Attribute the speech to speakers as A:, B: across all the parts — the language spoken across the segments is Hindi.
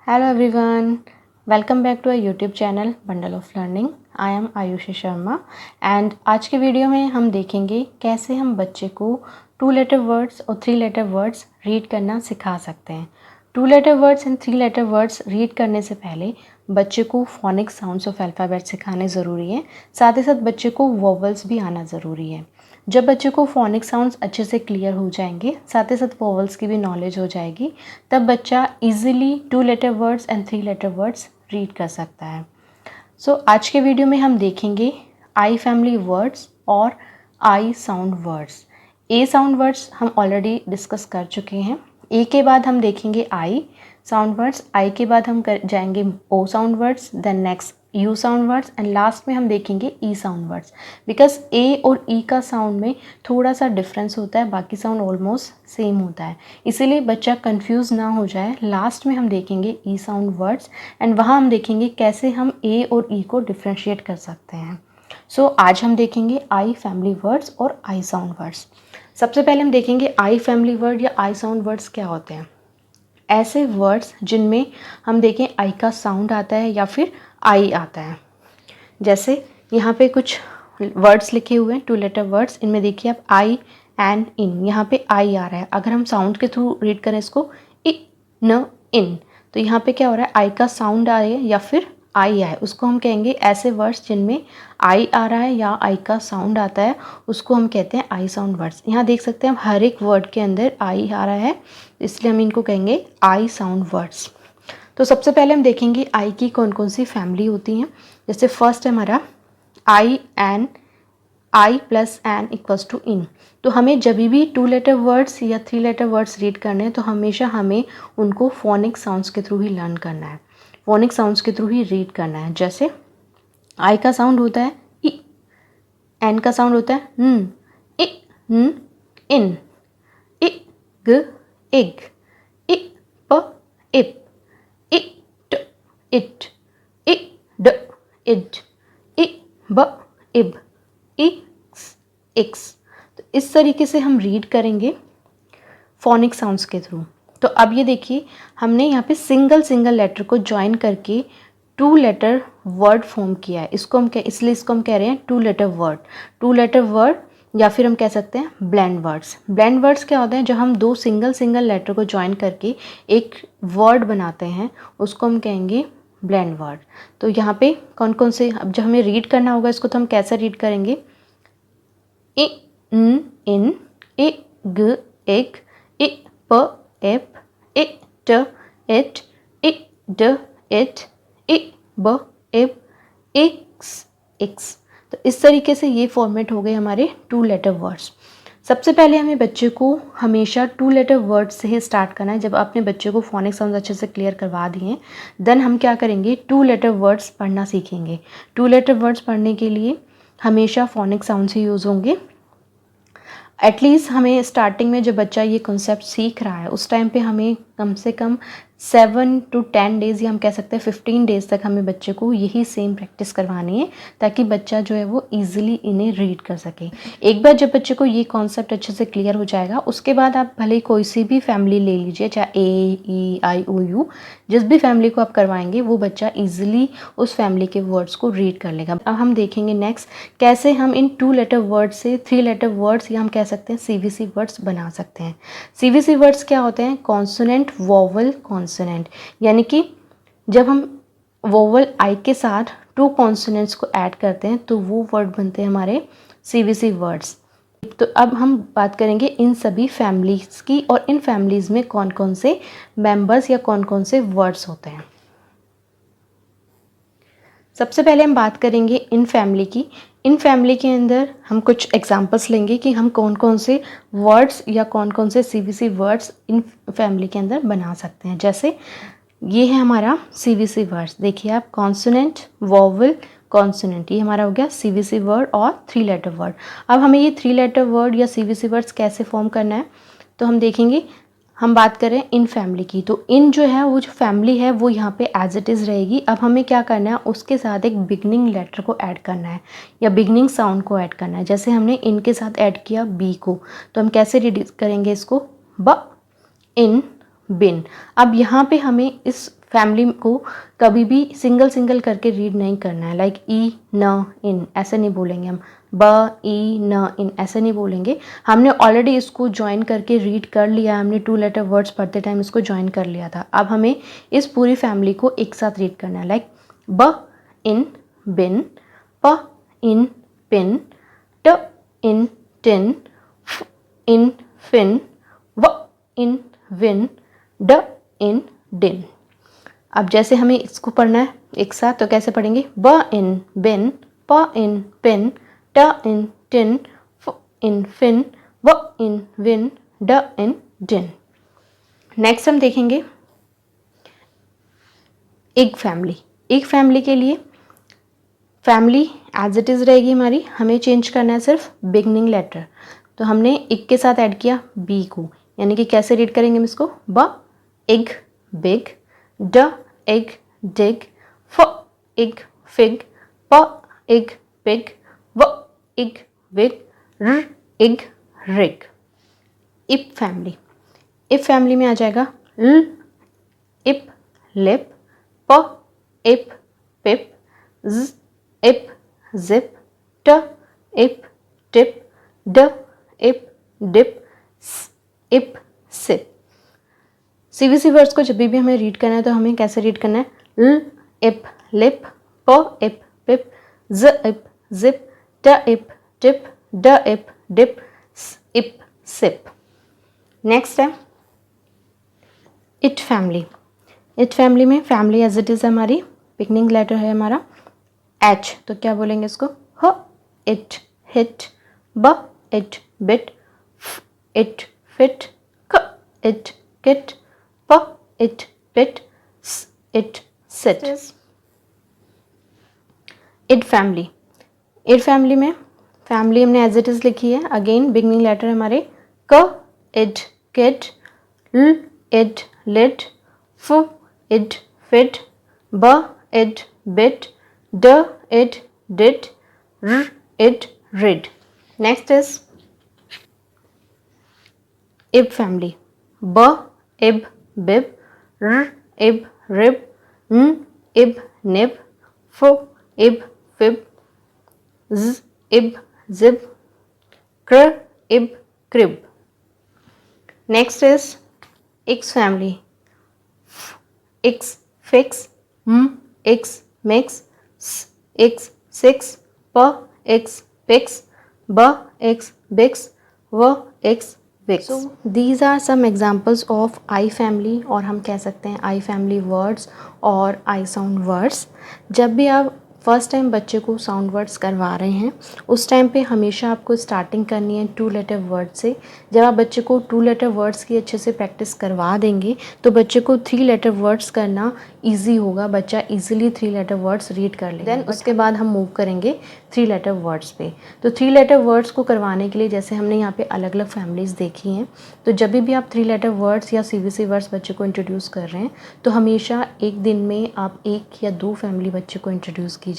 A: Hello everyone, welcome back to our YouTube channel Bundle of Learning. I am Ayushi Sharma and आज के वीडियो में हम देखेंगे कैसे हम बच्चे को 2 लेटर वर्ड्स और 3 लेटर वर्ड्स रीड करना सिखा सकते हैं। 2 letter words and 3 letter words read करने से पहले बच्चे को फोनिक साउंड्स ऑफ अल्फ़ाबेट सिखाने ज़रूरी है, साथ ही साथ बच्चे को वोवल्स भी आना ज़रूरी है। जब बच्चे को फोनिक साउंड्स अच्छे से क्लियर हो जाएंगे, साथ ही साथ वोवल्स की भी नॉलेज हो जाएगी, तब बच्चा easily 2 letter words and 3 letter words read कर सकता है। आज के वीडियो में हम देखेंगे आई फैमिली वर्ड्स और I sound words. A sound words हम ऑलरेडी डिस्कस कर चुके हैं। ए के बाद हम देखेंगे आई साउंड वर्ड्स, आई के बाद हम जाएंगे O sound words, then next U sound words and last में हम देखेंगे E sound words. Because A और ई का साउंड में थोड़ा सा डिफरेंस होता है, बाकी साउंड ऑलमोस्ट सेम होता है, इसीलिए बच्चा कंफ्यूज ना हो जाए। लास्ट में हम देखेंगे ई साउंड वर्ड्स एंड वहाँ हम देखेंगे कैसे हम ए और ई को डिफ्रेंशिएट कर सकते हैं। आज हम देखेंगे आई फैमिली वर्ड्स और आई साउंड वर्ड्स। सबसे पहले हम देखेंगे आई फैमिली वर्ड या आई साउंड वर्ड्स क्या होते हैं। ऐसे वर्ड्स जिनमें हम देखें आई का साउंड आता है या फिर आई आता है। जैसे यहाँ पे कुछ वर्ड्स लिखे हुए हैं, 2 लेटर वर्ड्स, इनमें देखिए आप आई एंड इन, यहाँ पे आई आ रहा है। अगर हम साउंड के थ्रू रीड करें इसको इ न इन, तो यहाँ पे क्या हो रहा है, आई का साउंड आ रहा है या फिर आई आए, उसको हम कहेंगे ऐसे वर्ड्स जिनमें आई आ रहा है या आई का साउंड आता है, उसको हम कहते हैं आई साउंड वर्ड्स। यहाँ देख सकते हैं हम हर एक वर्ड के अंदर आई आ रहा है, इसलिए हम इनको कहेंगे आई साउंड वर्ड्स। तो सबसे पहले हम देखेंगे आई की कौन कौन सी फैमिली होती हैं। जैसे फर्स्ट है हमारा I N, I plus N equals to in. तो हमें जब भी 2 लेटर वर्ड्स या 3 लेटर वर्ड्स रीड करने हैं तो हमेशा हमें उनको फोनिक साउंड्स के थ्रू ही लर्न करना है, फोनिक साउंड्स के थ्रू ही रीड करना है। जैसे आई का साउंड होता है ई, एन का साउंड होता है न, इ न इन, इ ग इग, इ प इप, ट इट, इ ड इड, इ ब इब, इक्स इक्स। तो इस तरीके से हम रीड करेंगे फोनिक साउंड्स के थ्रू। तो अब ये देखिए हमने यहाँ पे सिंगल लेटर को ज्वाइन करके 2 लेटर वर्ड फॉर्म किया है। इसलिए इसको हम कह रहे हैं 2 लेटर वर्ड। 2 लेटर वर्ड या फिर हम कह सकते हैं ब्लेंड वर्ड्स। ब्लेंड वर्ड्स क्या होते हैं, जब हम 2 सिंगल लेटर को ज्वाइन करके एक वर्ड बनाते हैं, उसको हम कहेंगे ब्लेंड वर्ड। तो यहाँ पे कौन कौन से, अब जब हमें रीड करना होगा इसको, तो हम कैसे रीड करेंगे, इ न इन, इ ग इग, इ प इप, इ ट इट, इ ड इट, इ ब इब, इक्स इक्स। तो इस तरीके से ये फॉर्मेट हो गए हमारे 2 लेटर वर्ड्स। सबसे पहले हमें बच्चे को हमेशा 2 लेटर वर्ड्स से ही स्टार्ट करना है। जब आपने बच्चे को फोनिक साउंड अच्छे से क्लियर करवा दिए, देन हम क्या करेंगे, 2 लेटर वर्ड्स पढ़ना सीखेंगे। 2 लेटर वर्ड्स पढ़ने के लिए हमेशा फोनिक साउंड से यूज़ होंगे। एटलीस्ट हमें स्टार्टिंग में जब बच्चा ये कॉन्सेप्ट सीख रहा है उस टाइम पे हमें कम से कम 7 to 10 डेज़ या हम कह सकते हैं 15 डेज़ तक हमें बच्चे को यही सेम प्रैक्टिस करवानी है, ताकि बच्चा जो है वो ईजिली इन्हें रीड कर सके। एक बार जब बच्चे को ये कॉन्सेप्ट अच्छे से क्लियर हो जाएगा, उसके बाद आप भले कोई सी भी फैमिली ले लीजिए, चाहे ए ई आई ओ यू, जिस भी फैमिली को आप करवाएंगे वो बच्चा ईजिली उस फैमिली के वर्ड्स को रीड कर लेगा। अब हम देखेंगे नेक्स्ट कैसे हम इन 2 लेटर वर्ड्स से 3 लेटर वर्ड्स या हम कह सकते हैं CVC वर्ड्स बना सकते हैं। CVC वर्ड्स क्या होते हैं, कॉन्सोनेंट वोवल कॉन्सोनेंट, यानी कि जब हम वोवल आई के साथ 2 कॉन्सोनेंट्स को ऐड करते हैं तो वो वर्ड बनते हैं हमारे CVC वर्ड्स। तो अब हम बात करेंगे इन सभी फैमिलीज़ की, और इन फैमिलीज़ में कौन कौन से मेंबर्स या कौन कौन से वर्ड्स होते हैं। सबसे पहले हम बात करेंगे इन फैमिली की। इन फैमिली के अंदर हम कुछ एग्जांपल्स लेंगे कि हम कौन कौन से वर्ड्स या कौन कौन से CVC वर्ड्स इन फैमिली के अंदर बना सकते हैं। जैसे ये है हमारा CVC वर्ड्स, देखिए आप, कॉन्सोनेंट वोवल कॉन्सोनेंट, ये हमारा हो गया CVC वर्ड और 3 लेटर वर्ड। अब हमें ये 3 लेटर वर्ड या CVC वर्ड्स कैसे फॉर्म करना है, तो हम देखेंगे। हम बात करें इन फैमिली की, तो इन जो है वो जो फैमिली है वो यहाँ पे एज इट इज़ रहेगी। अब हमें क्या करना है, उसके साथ एक बिगनिंग लेटर को ऐड करना है या बिगनिंग साउंड को ऐड करना है। जैसे हमने इन के साथ ऐड किया बी को, तो हम कैसे रीड करेंगे इसको, ब इन बिन। अब यहाँ पे हमें इस फैमिली को कभी भी सिंगल सिंगल करके रीड नहीं करना है, लाइक ई न इन ऐसे नहीं बोलेंगे हम, ब ई न इन ऐसे नहीं बोलेंगे। हमने ऑलरेडी इसको ज्वाइन करके रीड कर लिया, हमने 2 लेटर वर्ड्स पढ़ते टाइम इसको ज्वाइन कर लिया था। अब हमें इस पूरी फैमिली को एक साथ रीड करना है, लाइक ब इन बिन, प इन पिन, ट इन टिन, फ इन फिन, व इन विन, ड इन डिन। अब जैसे हमें इसको पढ़ना है एक साथ, तो कैसे पढ़ेंगे, ब इन बिन, प इन पिन, ट इन टिन, फ इन फिन, व इन विन, ड इन डिन। नेक्स्ट हम देखेंगे एक फैमिली। एक फैमिली के लिए फैमिली एज इट इज़ रहेगी हमारी, हमें चेंज करना है सिर्फ बिगनिंग लेटर। तो हमने एक के साथ ऐड किया बी को, यानी कि कैसे रीड करेंगे हम इसको, ब इग बिग, ड इग डिग, फ इग फिग, प इग पिग, व इग विग, र इग रिग। इप फैमिली, इप फैमिली में आ जाएगा ल इप लिप, प इप पिप, ज इप जिप, ट इप टिप, ड इप डिप, स इप सिप। सीवीसी वर्ड्स को जब भी हमें रीड करना है तो हमें कैसे रीड करना है, ल इप लिप, प इप पिप, ज इप जिप, ट इप टिप, ड इप डिप, स इप सिप। नेक्स्ट है इट फैमिली। इट फैमिली में फैमिली एज इट इज़ हमारी, बिगनिंग लेटर है हमारा एच, तो क्या बोलेंगे इसको, ह इट हिट, ब इट बिट, फ इट फिट, क इट किट, प इट पिट, स it seat. It family, it family में फैमिली हमने एज इट इज़ लिखी है, अगेन बिगनिंग लेटर हमारे क इट किट, ल इट लिट, फ इट फिट, ब it bit, D it dit, R it rid. Next is ib family, B ib बिब, र इब रिब, न इब निब, फ इब फिब, z इब जिब, क्र इब crib. Next is इक्स family, इक्स fix, m इक्स mix, s इक्स six, प इक्स पिक्स, ब इक्स बिक्स, व इक्स Vicks. So these are some examples of I family, और हम कह सकते हैं I family words और I sound words। जब भी आप फर्स्ट टाइम बच्चे को साउंड वर्ड्स करवा रहे हैं उस टाइम पे हमेशा आपको स्टार्टिंग करनी है 2 लेटर वर्ड से। जब आप बच्चे को 2 लेटर वर्ड्स की अच्छे से प्रैक्टिस करवा देंगे तो बच्चे को 3 लेटर वर्ड्स करना इजी होगा, बच्चा इजीली 3 लेटर वर्ड्स रीड कर लेगा। देन उसके बाद हम मूव करेंगे 3 लेटर वर्ड्स पे। तो 3 लेटर वर्ड्स को करवाने के लिए जैसे हमने यहाँ पे अलग अलग फैमिलीज़ देखी हैं, तो जब भी आप 3 लेटर वर्ड्स या CVC वर्ड्स बच्चे को इंट्रोड्यूस कर रहे हैं तो हमेशा एक दिन में आप 1 या 2 फैमिली बच्चे को इंट्रोड्यूस कीजिए,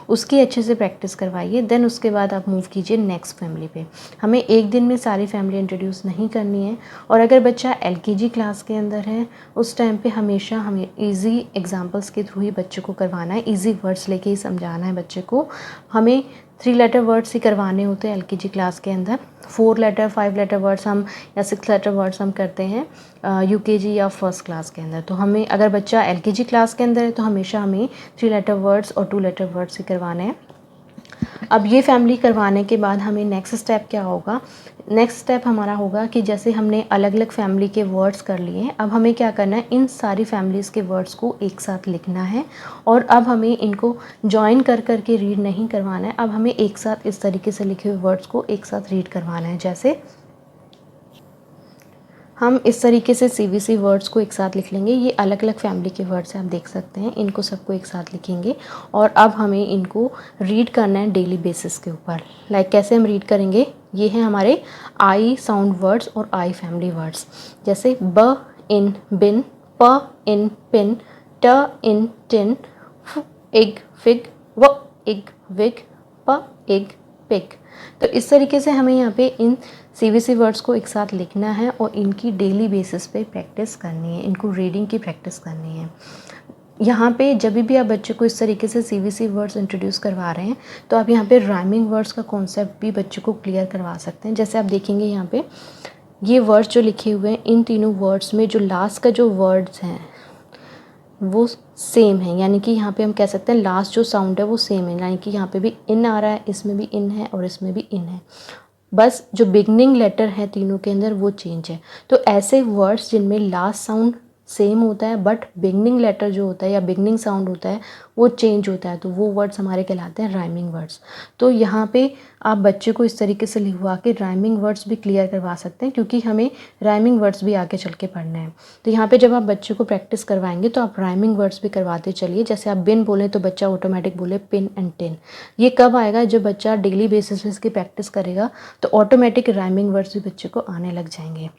A: उसकी अच्छे से प्रैक्टिस करवाइए। देन उसके बाद आप मूव कीजिए नेक्स्ट फैमिली पे। हमें एक दिन में सारी फैमिली इंट्रोड्यूस नहीं करनी है। और अगर बच्चा LKG क्लास के अंदर है उस टाइम पे हमेशा हमें ईजी एग्जांपल्स के थ्रू ही बच्चे को करवाना है, ईजी वर्ड्स लेके ही समझाना है बच्चे को। हमें 3 लेटर वर्ड्स ही करवाने होते हैं LKG क्लास के अंदर। 4 लेटर 5 लेटर वर्ड्स हम या 6 लेटर वर्ड्स हम करते हैं UKG या फर्स्ट क्लास के अंदर। तो हमें अगर बच्चा LKG क्लास के अंदर है तो हमेशा हमें 3 लेटर वर्ड्स और 2 लेटर वर्ड्स ही करवाने हैं। अब ये फैमिली करवाने के बाद हमें नेक्स्ट स्टेप क्या होगा, नेक्स्ट स्टेप हमारा होगा कि जैसे हमने अलग अलग फैमिली के वर्ड्स कर लिए हैं, अब हमें क्या करना है, इन सारी फैमिलीज़ के वर्ड्स को एक साथ लिखना है। और अब हमें इनको जॉइन कर करके रीड नहीं करवाना है, अब हमें एक साथ इस तरीके से लिखे हुए वर्ड्स को एक साथ रीड करवाना है। जैसे हम इस तरीके से CVC वर्ड्स को एक साथ लिख लेंगे। ये अलग अलग फैमिली के वर्ड्स हैं, आप देख सकते हैं, इनको सबको एक साथ लिखेंगे। और अब हमें इनको रीड करना है डेली बेसिस के ऊपर। लाइक कैसे हम रीड करेंगे, ये हैं हमारे I साउंड वर्ड्स और I फैमिली वर्ड्स। जैसे ब इन बिन, प इन पिन, ट इन टिन, फ इग फिग, व इग विग, प इग पिग। तो इस तरीके से हमें यहाँ पे इन CVC वर्ड्स को एक साथ लिखना है और इनकी डेली बेसिस पे प्रैक्टिस करनी है, इनको रीडिंग की प्रैक्टिस करनी है। यहाँ पे जब भी आप बच्चे को इस तरीके से सीवीसी वर्ड्स इंट्रोड्यूस करवा रहे हैं तो आप यहाँ पे राइमिंग वर्ड्स का कॉन्सेप्ट भी बच्चे को क्लियर करवा सकते हैं। जैसे आप देखेंगे यहाँ पे ये वर्ड्स जो लिखे हुए हैं, इन तीनों वर्ड्स में जो लास्ट का जो वर्ड्स हैं वो सेम है, यानी कि यहाँ पे हम कह सकते हैं लास्ट जो साउंड है वो सेम है, यानी कि यहाँ पे भी इन आ रहा है, इसमें भी इन है और इसमें भी इन है, बस जो बिगनिंग लेटर है तीनों के अंदर वो चेंज है। तो ऐसे वर्ड्स जिनमें लास्ट साउंड सेम होता है बट बिगनिंग लेटर जो होता है या बिगनिंग साउंड होता है वो चेंज होता है, तो वो वर्ड्स हमारे कहलाते हैं राइमिंग वर्ड्स। तो यहाँ पे आप बच्चे को इस तरीके से लिखवा के राइमिंग वर्ड्स भी क्लियर करवा सकते हैं, क्योंकि हमें राइमिंग वर्ड्स भी आगे चल के पढ़ने हैं। तो यहाँ पे जब आप बच्चे को प्रैक्टिस करवाएंगे तो आप राइमिंग वर्ड्स भी करवाते चलिए। जैसे आप बिन बोलें तो बच्चा ऑटोमेटिक बोले पिन एंड टिन। ये कब आएगा? जब बच्चा डेली बेसिस पे इसकी प्रैक्टिस करेगा तो ऑटोमेटिक राइमिंग वर्ड्स भी बच्चे को आने लग जाएंगे।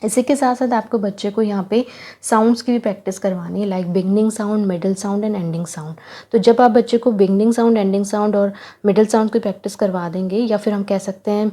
A: इसी के साथ साथ आपको बच्चे को यहाँ पे साउंड्स की भी प्रैक्टिस करवानी है, like beginning sound, middle sound and ending sound. तो जब आप बच्चे को बिगनिंग साउंड, एंडिंग साउंड और मिडिल साउंड की प्रैक्टिस करवा देंगे, या फिर हम कह सकते हैं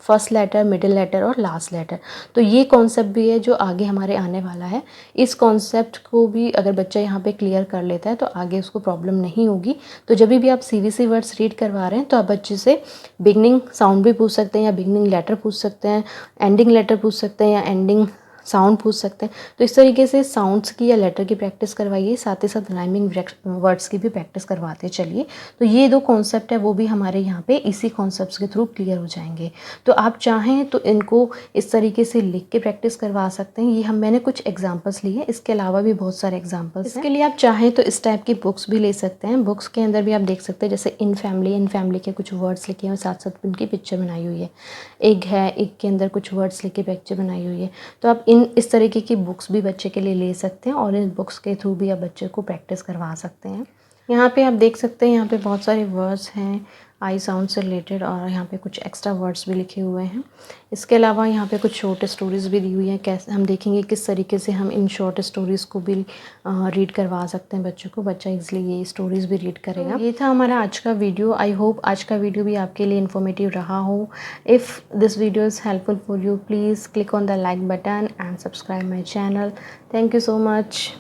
A: फर्स्ट लेटर, मिडिल लेटर और लास्ट लेटर, तो ये कॉन्सेप्ट भी है जो आगे हमारे आने वाला है। इस कॉन्सेप्ट को भी अगर बच्चा यहाँ पे क्लियर कर लेता है तो आगे उसको प्रॉब्लम नहीं होगी। तो जब भी आप सीवीसी वर्ड्स रीड करवा रहे हैं तो आप बच्चे से बिगनिंग साउंड भी पूछ सकते हैं या बिगनिंग लेटर पूछ सकते हैं, एंडिंग लेटर पूछ सकते हैं या एंडिंग साउंड पूछ सकते हैं। तो इस तरीके से साउंड्स की या लेटर की प्रैक्टिस करवाइए, साथ ही साथ राइमिंग वर्ड्स की भी प्रैक्टिस करवाते चलिए। तो ये दो कॉन्सेप्ट है वो भी हमारे यहाँ पे इसी कॉन्सेप्ट्स के थ्रू क्लियर हो जाएंगे। तो आप चाहें तो इनको इस तरीके से लिख के प्रैक्टिस करवा सकते हैं। ये मैंने कुछ एग्जाम्पल्स लिए, इसके अलावा भी बहुत सारे एग्जाम्पल्स हैं। इसके लिए आप चाहें तो इस टाइप की बुक्स भी ले सकते हैं। बुक्स के अंदर भी आप देख सकते हैं, जैसे इन फैमिली के कुछ वर्ड्स लिखे हैं, साथ साथ उनकी पिक्चर बनाई हुई है। एग है, एग के अंदर कुछ वर्ड्स लिख के पिक्चर बनाई हुई है। तो आप इस तरीके की बुक्स भी बच्चे के लिए ले सकते हैं और इन बुक्स के थ्रू भी आप बच्चे को प्रैक्टिस करवा सकते हैं। यहाँ पे आप देख सकते हैं, यहाँ पे बहुत सारे वर्ड्स हैं आई साउंड से रिलेटेड, और यहाँ पे कुछ एक्स्ट्रा वर्ड्स भी लिखे हुए हैं। इसके अलावा यहाँ पे कुछ शॉर्ट स्टोरीज़ भी दी हुई हैं। कैसे हम देखेंगे किस तरीके से हम इन शॉर्ट स्टोरीज़ को भी रीड करवा सकते हैं बच्चों को। बच्चा इजली ये स्टोरीज़ भी रीड करेगा। ये था हमारा आज का वीडियो। आई होप आज का वीडियो भी आपके लिए इन्फॉर्मेटिव रहा हो। If this video is helpful for you, please click on the like button and subscribe my channel. Thank you so much.